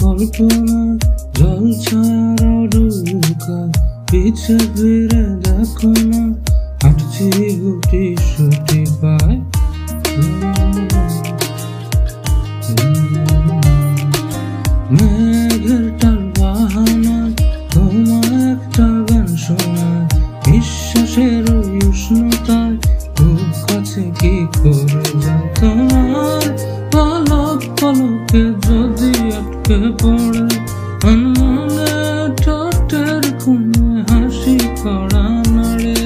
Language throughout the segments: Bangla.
কল্পনা জল ছায়ার নৌকা, পিছে ফিরে দেখো না, হাঁটছি গুটি সুটি পায়। মেঘের টাল বাহানায় তোমার একটা গান শোনায়, বিশ্বাসের উষ্ণতায় খুব কাছে কি করে যায়। তোমার পলক পলকে যদি আটকে পড়ে, আনমনে ঠোঁটের কোণে হাসি করা নাড়ে।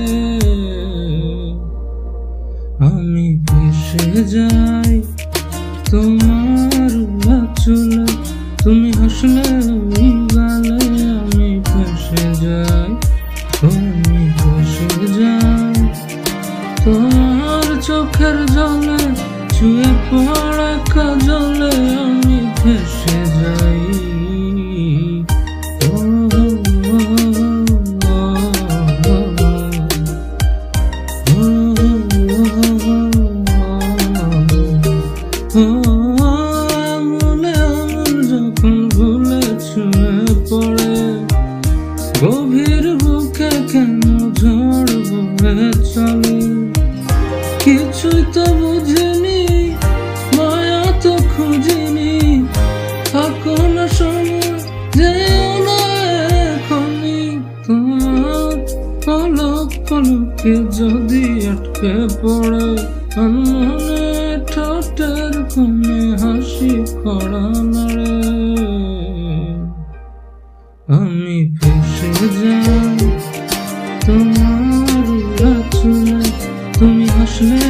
আমি ভেসে যাই তোমার চুলে, তুমি হাসলে ওই গালে। আমি ভেসে যাই, তুমি ভেসে যাই তোমার চোখের জলে, ছুঁয়ে পড়া কাজলে। আমি ভেসে যাই। গভীর বুকে কেন ঝড় বয়ে চলে, কিছুই তো বুঝিনি, মায়া তো খুঁজিনি। থাকো না সময়, যেও না এখনই। তোমার পলক পলকে যদি আটকে পড়ে, আনমনে ঠোঁটের কোণে হাসি করা নাড়ে। আমি ভেসে যাই তোমার চুলে, তুমি হাসলে